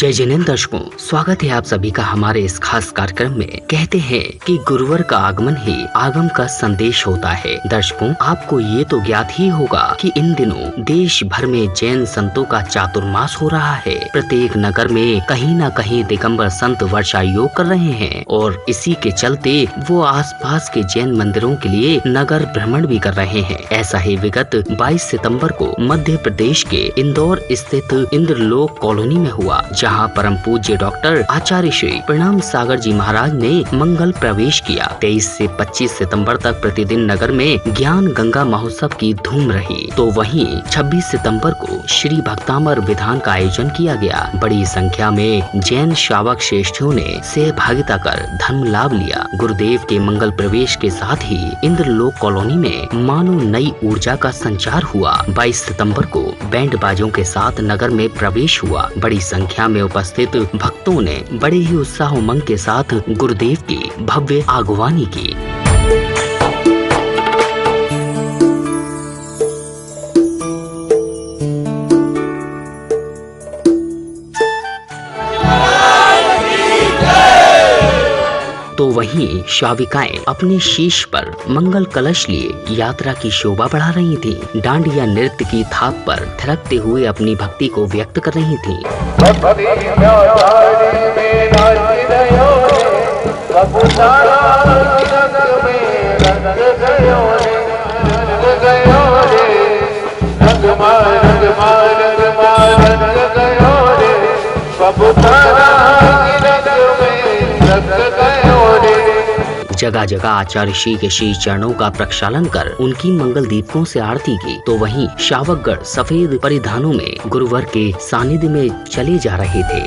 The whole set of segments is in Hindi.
जय जिनेंद्र दर्शकों, स्वागत है आप सभी का हमारे इस खास कार्यक्रम में। कहते हैं कि गुरुवार का आगमन ही आगम का संदेश होता है। दर्शकों, आपको ये तो ज्ञात ही होगा कि इन दिनों देश भर में जैन संतों का चातुर्मास हो रहा है। प्रत्येक नगर में कहीं न कहीं दिगंबर संत वर्षा योग कर रहे हैं और इसी के चलते वो आसपास के जैन मंदिरों के लिए नगर भ्रमण भी कर रहे हैं। ऐसा ही विगत 22 सितंबर को मध्य प्रदेश के इंदौर स्थित इंद्रलोक कॉलोनी में हुआ, जहां परम पूज्य डॉक्टर आचार्य श्री प्रणाम सागर जी महाराज ने मंगल प्रवेश किया। 23 से 25 सितंबर तक प्रतिदिन नगर में ज्ञान गंगा महोत्सव की धूम रही। तो वहीं 26 सितंबर को श्री भक्तामर विधान का आयोजन किया गया। बड़ी संख्या में जैन श्रावक श्रेष्ठियों ने सहभागिता कर धर्म लाभ लिया। गुरुदेव के मंगल प्रवेश के साथ ही इंद्रलोक कॉलोनी में मानो नई ऊर्जा का संचार हुआ। 22 सितंबर को बैंड बाजों के साथ नगर में प्रवेश हुआ। बड़ी संख्या में उपस्थित भक्तों ने बड़े ही उत्साह उमंग के साथ गुरुदेव की भव्य आगवानी की। तो वहीं श्राविकाएं अपने शीश पर मंगल कलश लिए यात्रा की शोभा बढ़ा रही थीं। डांडिया नृत्य की थाप पर थिरकते हुए अपनी भक्ति को व्यक्त कर रही थीं। जगह जगह आचार्य श्री के श्री चरणों का प्रक्षालन कर उनकी मंगल दीपकों से आरती की। तो वहीं श्रावकगण सफेद परिधानों में गुरुवर के सानिध्य में चले जा रहे थे।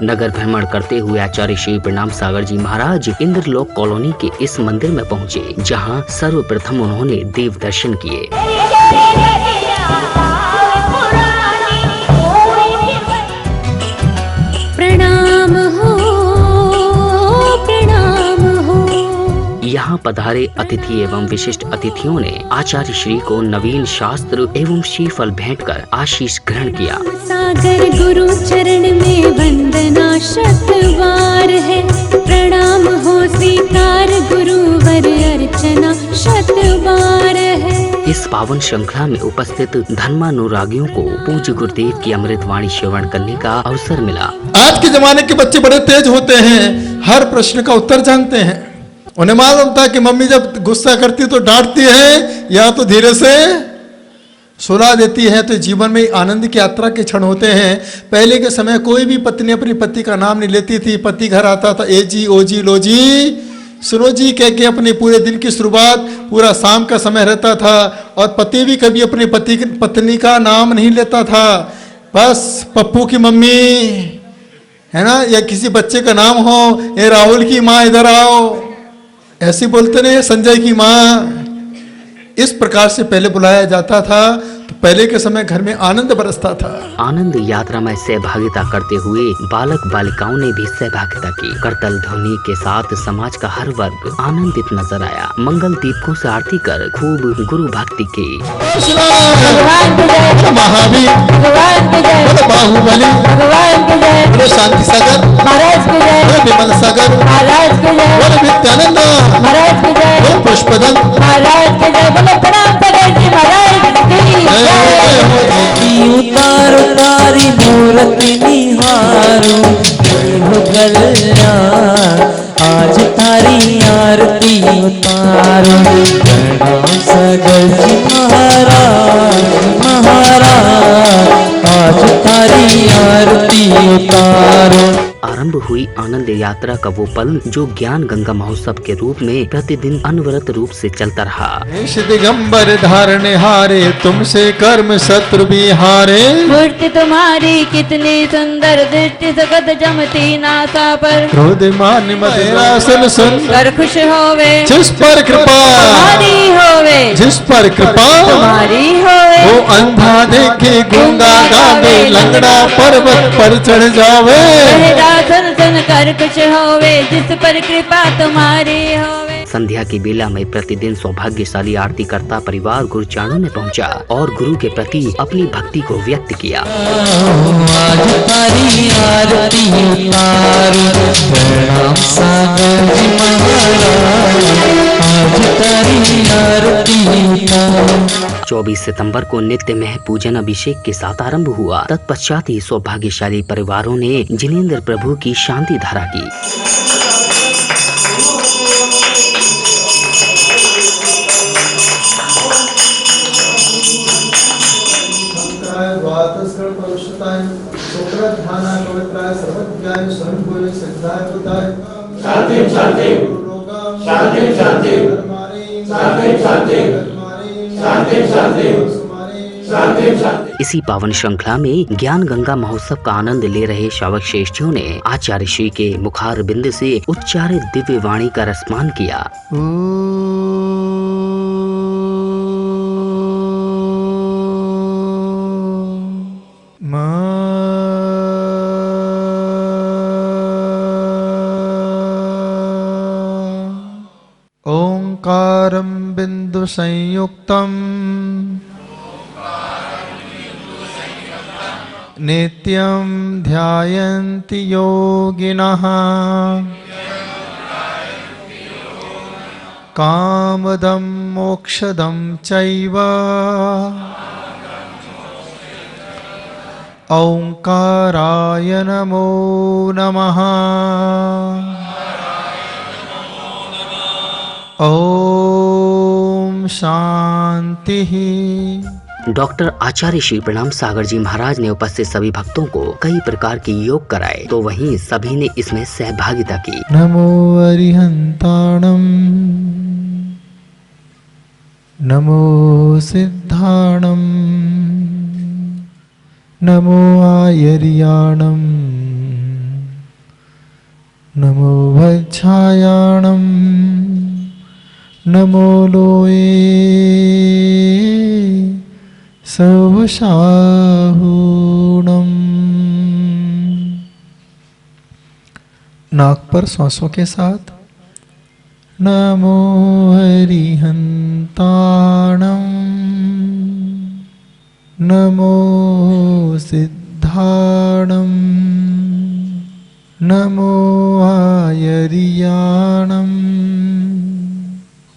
नगर भ्रमण करते हुए आचार्य श्री प्रणाम सागर जी महाराज इंद्रलोक कॉलोनी के इस मंदिर में पहुँचे, जहाँ सर्वप्रथम उन्होंने देव दर्शन किए। प्रणाम हो, प्रणाम हो। यहाँ पधारे अतिथि एवं विशिष्ट अतिथियों ने आचार्य श्री को नवीन शास्त्र एवं श्रीफल भेंट कर आशीष ग्रहण किया। सागर गुरु चरण में वंदना शतवार है, प्रणाम हो स्वीकार गुरुवर अर्चना शतवार है। इस पावन श्रृंखला में उपस्थित धर्मानुरागियों को पूज्य गुरुदेव की अमृत वाणी श्रवण करने का अवसर मिला। आज के जमाने के बच्चे बड़े तेज होते हैं, हर प्रश्न का उत्तर जानते हैं। उन्हें मालूम था कि मम्मी जब गुस्सा करती तो डांटती है या तो धीरे से सुला देती है। तो जीवन में आनंद की यात्रा के क्षण होते हैं। पहले के समय कोई भी पत्नी अपनी पति का नाम नहीं लेती थी। पति घर आता था, ए जी, ओ जी, लो जी, सुनो जी कह के अपने पूरे दिन की शुरुआत, पूरा शाम का समय रहता था। और पति भी कभी अपनी पत्नी का नाम नहीं लेता था। बस पप्पू की मम्मी है ना, या किसी बच्चे का नाम हो, ये राहुल की माँ इधर आओ, ऐसे बोलते नहीं, संजय की माँ। इस प्रकार से पहले बुलाया जाता था। तो पहले के समय घर में आनंद बरसता था। आनंद यात्रा में सहभागिता करते हुए बालक बालिकाओं ने भी सहभागिता की। करतल ध्वनि के साथ समाज का हर वर्ग आनंदित नजर आया। मंगल दीपकों से आरती कर खूब गुरु भक्ति की। महावीर, बाहुबली, शांति सागर, विमल सागर, नित्यानंद, पुष्पदल, उतारो तारी मूर्ति निहारो, आज तारी आरती उतारो। प्रणाम सागर जी महाराज, महाराज आज तारी आरती उतारो। आरंभ हुई आनंद यात्रा का वो पल जो ज्ञान गंगा महोत्सव के रूप में प्रतिदिन अनवरत रूप से चलता रहा। वेश दिगंबर धारने हारे, तुमसे कर्म शत्रु भी हारे। मूर्ति तुम्हारी कितनी सुंदर, दृष्टि सगत जमती नासा पर। क्रोध मान मदिरासन सुन, कर खुश होवे जिस पर कृपा तुम्हारी होवे, जिस पर कृपा तुम्हारी होवे। वो अंधा देखे गूंगा गावे, लंगड़ा पर्वत पर चढ़ जावे। बहरा सुन सुन कर खुश होवे, जिस पर कृपा तुम्हारी होवे। संध्या की बेला में प्रतिदिन सौभाग्यशाली आरती करता परिवार गुरुचरणों में पहुंचा और गुरु के प्रति अपनी भक्ति को व्यक्त किया। आज तारी आरती उतारो, प्रणाम सागर जी महाराज। आज तारी आरती उतारो। 24 सितंबर को नित्य मह पूजन अभिषेक के साथ आरंभ हुआ। तत्पश्चात ही सौभाग्यशाली परिवारों ने जिनेंद्र प्रभु की शांति धारा की। इसी पावन श्रृंखला में ज्ञान गंगा महोत्सव का आनंद ले रहे श्रावक श्रेष्ठियों ने आचार्य श्री के मुखार बिंद से उच्चारित दिव्य वाणी का रसपान किया। ओंकारं बिंदु संयुक्तम् नित्यं ध्यायन्ति योगिनः कामदं मोक्षदं चैव ओंकाराय नमो नमः। ओम शांति। डॉक्टर आचार्य श्री प्रणाम सागर जी महाराज ने उपस्थित सभी भक्तों को कई प्रकार के योग कराए, तो वहीं सभी ने इसमें सहभागिता की। नमो अरिहंताणं, नमो सिद्धाणं, नमो आयर्याणं, नमो वज्झायाणं, नमो लोये सवशाहूणम्। नाक पर सांसों के साथ नमो हरिहंताणं, नमो सिद्धाणं, नमो आयर्याणं,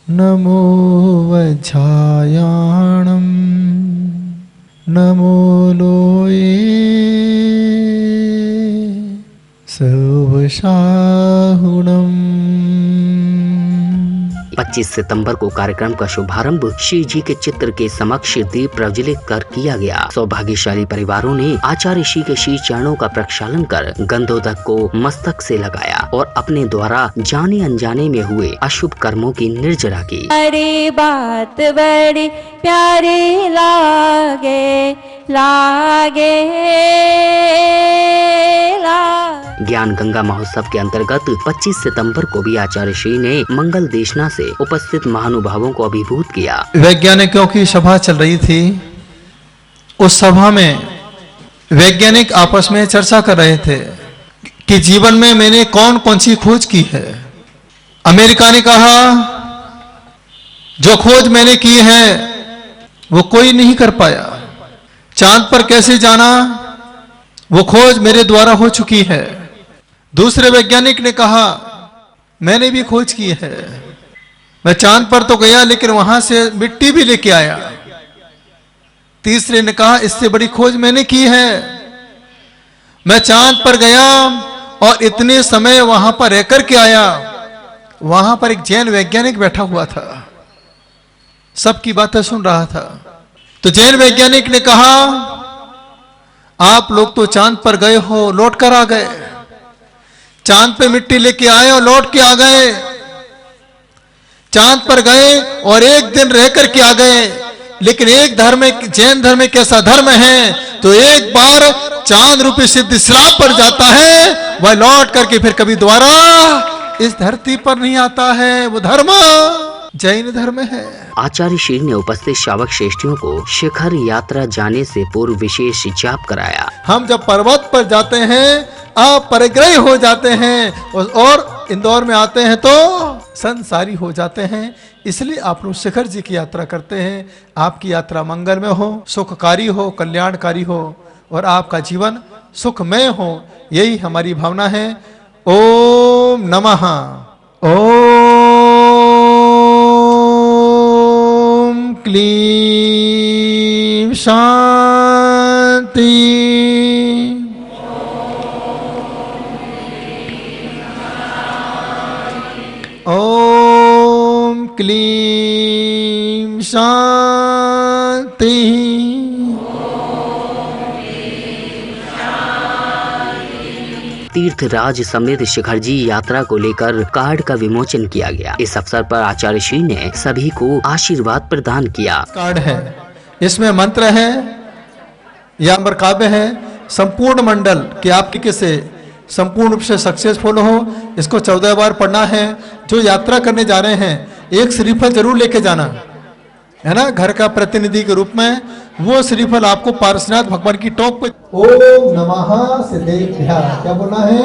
नमो वज्झायाणं, नमो लोये सवशाहूणम्। 25 सितंबर को कार्यक्रम का शुभारंभ श्री जी के चित्र के समक्ष दीप प्रज्वलित कर किया गया। सौभाग्यशाली परिवारों ने आचार्य श्री के श्री चरणों का प्रक्षालन कर गंधोदक को मस्तक से लगाया और अपने द्वारा जाने अनजाने में हुए अशुभ कर्मों की निर्जरा की। अरे बात बड़ी प्यारी लागे लागे लागे। ज्ञान गंगा महोत्सव के अंतर्गत 25 सितंबर को भी आचार्य श्री ने मंगल देशना से उपस्थित महानुभावों को अभिभूत किया। वैज्ञानिकों की सभा चल रही थी। उस सभा में वैज्ञानिक आपस में चर्चा कर रहे थे कि जीवन में मैंने कौन कौन सी खोज की है। अमेरिका ने कहा जो खोज मैंने की है वो कोई नहीं कर पाया। चांद पर कैसे जाना वो खोज मेरे द्वारा हो चुकी है। दूसरे वैज्ञानिक ने कहा मैंने भी खोज की है, मैं चांद पर तो गया लेकिन वहां से मिट्टी भी लेके आया। तीसरे ने कहा इससे बड़ी खोज मैंने की है, मैं चांद पर गया और इतने समय वहां पर रहकर के आया। वहां पर एक जैन वैज्ञानिक बैठा हुआ था, सबकी बातें सुन रहा था। तो जैन वैज्ञानिक ने कहा आप लोग तो चांद पर गए हो, लौट कर आ गए, चांद पे मिट्टी लेके आए और लौट के आ गए, चांद पर गए और एक दिन रह करके आ गए। लेकिन एक धर्म, जैन धर्म एक ऐसा धर्म है तो एक बार चांद रूपी सिद्ध श्राप पर जाता है, वह लौट करके फिर कभी दोबारा इस धरती पर नहीं आता है। वो धर्म जैन धर्म है। आचार्य श्री ने उपस्थित श्रावक श्रेष्ठियों को शिखर यात्रा जाने से पूर्व विशेष जाप कराया। हम जब पर्वत पर जाते हैं आप परिग्रही हो जाते हैं और इंदौर में आते हैं तो संसारी हो जाते हैं। इसलिए आप लोग शिखर जी की यात्रा करते हैं। आपकी यात्रा मंगलमय हो, सुखकारी हो, कल्याणकारी हो और आपका जीवन सुखमय हो, यही हमारी भावना है। ओम नमः। ओम क्लीं शांति। ओम क्लीं शांति। तीर्थराज समेत शिखर जी यात्रा को लेकर कार्ड का विमोचन किया गया। इस अवसर पर आचार्य श्री ने सभी को आशीर्वाद प्रदान किया। कार्ड है, इसमें मंत्र है या अमर काव्य है, संपूर्ण मंडल कि आपकी कैसे संपूर्ण रूप से सक्सेसफुल हो। इसको 14 बार पढ़ना है। जो यात्रा करने जा रहे हैं एक श्रीफल जरूर लेके जाना है ना, घर का प्रतिनिधि के रूप में। वो श्रीफल आपको पार्श्वनाथ भगवान की टोक पे ओम नमः सिद्धेभ्यः क्या बोलना है,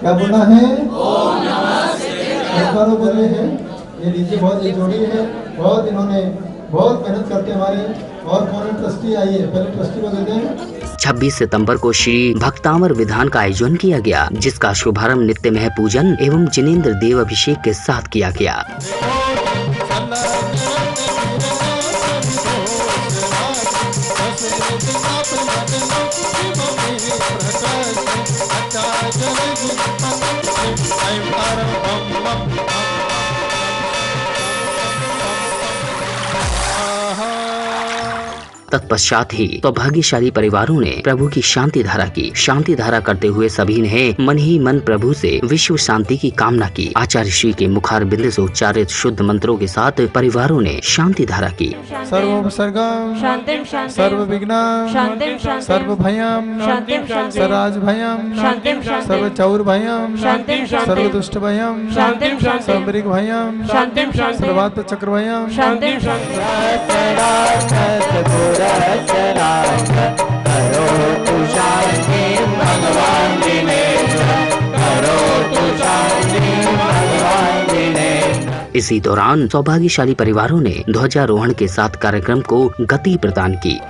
क्या बोलना है, बोले हैं। ये लीजिए, बहुत ये जोड़ी है, बहुत इन्होंने बहुत मेहनत करते हमारे। और कौन ट्रस्टी आई है, पहले ट्रस्टी को दे दें। 26 सितंबर को श्री भक्तामर विधान का आयोजन किया गया, जिसका शुभारंभ नित्यमय पूजन एवं जिनेंद्र देव अभिषेक के साथ किया गया। तत्पश्चात ही सौभाग्यशाली परिवारों ने प्रभु की शांति धारा की। शांति धारा करते हुए सभी ने मन ही मन प्रभु से विश्व शांति की कामना की। आचार्य श्री के मुखार बिंद से उच्चारित शुद्ध मंत्रों के साथ परिवारों ने शांति धारा की। सर्वोपसर्गं शांतिं शांतिं सर्वविघ्नं शांतिं शांतिं सर्वभयं शांतिं शांतिं सर्वराजभयं शांतिं शांतिं सर्वचौरभयं शांतिं शांतिं सर्वदुष्टभयं शांतिं शांतिं सर्वऋग्भयं शांतिं शांतिं सर्वात्मचक्रभयं शांतिं शांतिं इसी दौरान सौभाग्यशाली परिवारों ने ध्वजारोहण के साथ कार्यक्रम को गति प्रदान की।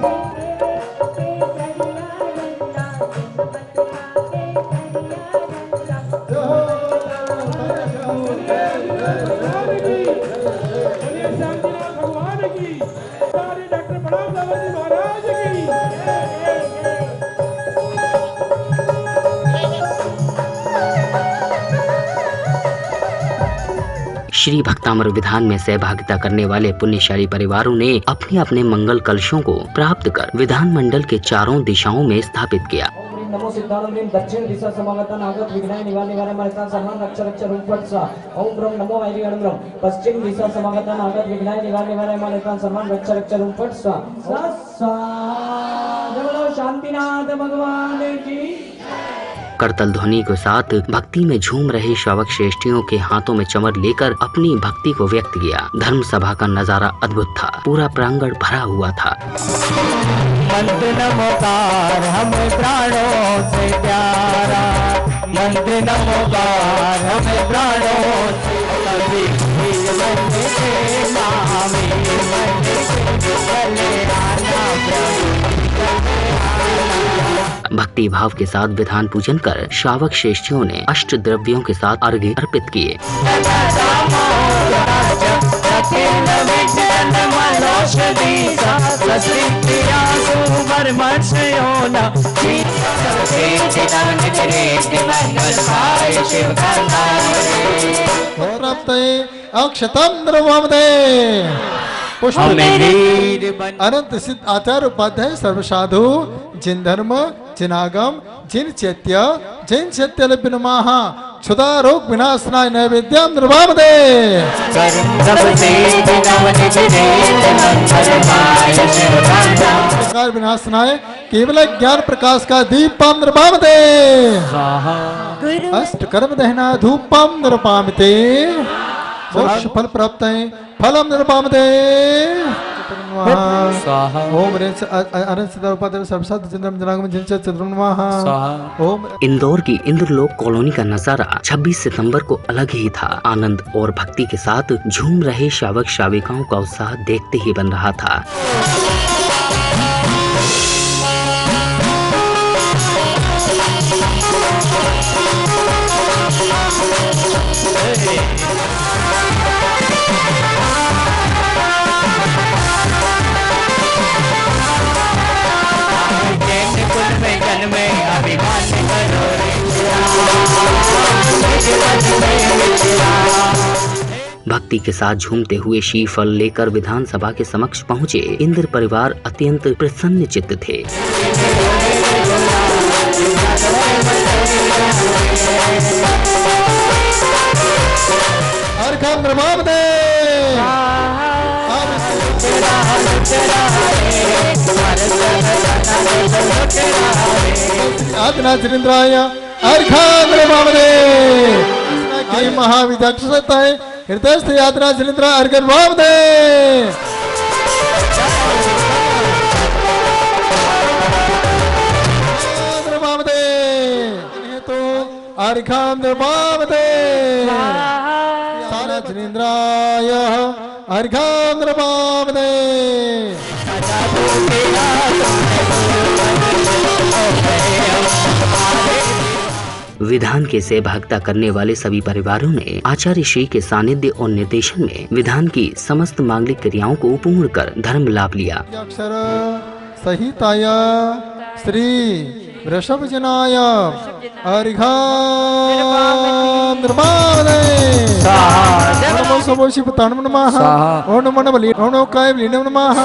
श्री भक्तामर विधान में सहभागिता करने वाले पुण्यशाली परिवारों ने अपने अपने मंगल कलशों को प्राप्त कर विधान मंडल के चारों दिशाओं में स्थापित किया। नमो सिद्धानंद दक्षिण दिशा समागता नागत विघ्नाय निवारणे वाले मरता सम्मान रक्ष रक्ष रूप फट सा ओम ब्रह्म नमो वैरी ब्रह्म पश्चिम दिशा समागता नागत विघ्नाय निवारणे वाले मरता सम्मान रक्ष रक्ष रूप फट सा बोलो शांतिनाथ भगवान की। करतल ध्वनि के साथ भक्ति में झूम रहे श्रावक श्रेष्ठियों के हाथों में चमर लेकर अपनी भक्ति को व्यक्त किया। धर्म सभा का नजारा अद्भुत था, पूरा प्रांगण भरा हुआ था। मंत्र नमोकार हमें प्राणों से प्यारा, मंत्र नमोकार हमें प्राणों से भक्ति भाव के साथ विधान पूजन कर श्रावक श्रेष्ठियों ने अष्ट द्रव्यों के साथ अर्घ्य अर्पित किए। अक्षतम द्रवमदे पुष्प हमें वीर बन अनंत सिद्ध आचार्य उपाध्याय सर्वसाधु जिन धर्म जिन आगम जिन चैत्य जिन चैत्य नमः क्षुधा रोग विनाशनाय नैवेद्यम निर्वामदे विनाशनाय केवल ज्ञान प्रकाश का दीपम निर्वामदे अष्ट कर्म दहना धूपम निर्वामते मोक्ष फल प्राप्त है फलम निर्वामदे ओम ओम। इंदौर की इंद्रलोक कॉलोनी का नजारा 26 सितंबर को अलग ही था। आनंद और भक्ति के साथ झूम रहे श्रावक श्राविकाओं का उत्साह देखते ही बन रहा था। भक्ति के साथ झूमते हुए श्रीफल लेकर विधानसभा के समक्ष पहुंचे इंद्र परिवार अत्यंत प्रसन्न चित्त थे। महाविदक्षता है हृदय यात्रा सिलिंद्र अर्घन भाव दे तो अर्घाम निर्भाव दे सारा सिलिंद्राय अर्घाम निर्भाव दे। विधान के सहभागिता करने वाले सभी परिवारों ने आचार्य श्री के सानिध्य और निर्देशन में विधान की समस्त मांगलिक क्रियाओं को पूर्ण कर धर्म लाभ लिया। अक्षर सहिताय श्री वृषभ जनाय अर्घाम निर्माणे नमो सबोषि पताणम नमः ओम नमो बलि ओम काय बलि नमः।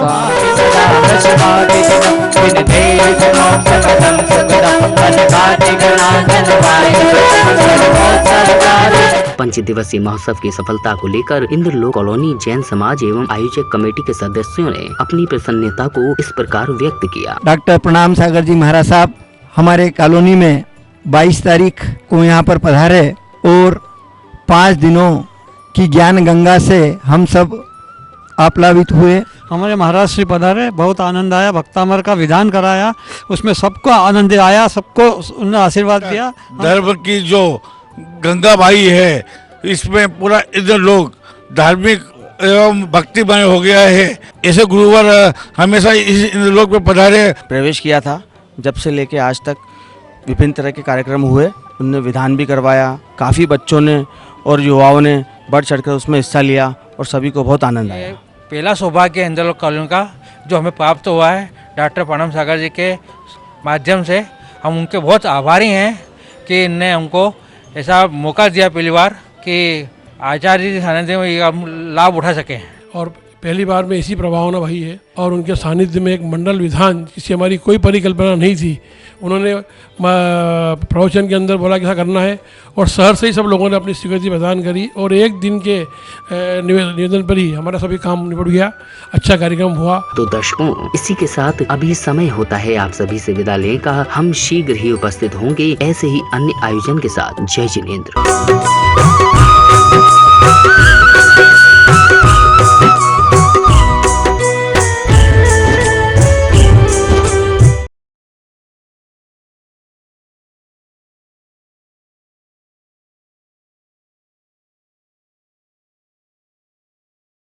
पंच दिवसीय महोत्सव की सफलता को लेकर इंद्रलोक कॉलोनी जैन समाज एवं आयोजक कमेटी के सदस्यों ने अपनी प्रसन्नता को इस प्रकार व्यक्त किया। डॉक्टर प्रणाम सागर जी महाराज साहब हमारे कॉलोनी में 22 तारीख को यहाँ पर पधारे और 5 दिनों की ज्ञान गंगा से हम सब आप्लावित हुए। हमारे महाराज श्री पधारे, बहुत आनंद आया, भक्तामर का विधान कराया, उसमें सबको आनंद आया, सबको उन्होंने आशीर्वाद दिया। धर्म की जो गंगा बाई है इसमें पूरा इधर लोग धार्मिक एवं भक्तिमय हो गया है। ऐसे गुरुवर हमेशा इस लोक में पधारे। प्रवेश किया था जब से लेके आज तक विभिन्न तरह के कार्यक्रम हुए, उनने विधान भी करवाया, काफ़ी बच्चों ने और युवाओं ने बढ़ चढ़कर उसमें हिस्सा लिया और सभी को बहुत आनंद आया। पहला सौभाग्य इंद्रलोक कॉलोनी का जो हमें प्राप्त हुआ है डॉक्टर प्रणाम सागर जी के माध्यम से, हम उनके बहुत आभारी हैं कि इनने हमको ऐसा मौका दिया पहली बार कि आचार्य जी सानिध्य में हम लाभ उठा सकें। और पहली बार में इसी प्रभावना भई है और उनके सानिध्य में एक मंडल विधान जिसकी हमारी कोई परिकल्पना नहीं थी, उन्होंने प्रवचन के अंदर बोला कैसा करना है और शहर से ही सब लोगों ने अपनी स्वीकृति प्रदान करी और एक दिन के निवेदन पर ही हमारा सभी काम निपट गया, अच्छा कार्यक्रम हुआ। तो दर्शकों, इसी के साथ अभी समय होता है आप सभी से विदा लेने का। हम शीघ्र ही उपस्थित होंगे ऐसे ही अन्य आयोजन के साथ। जय जिनेंद्र।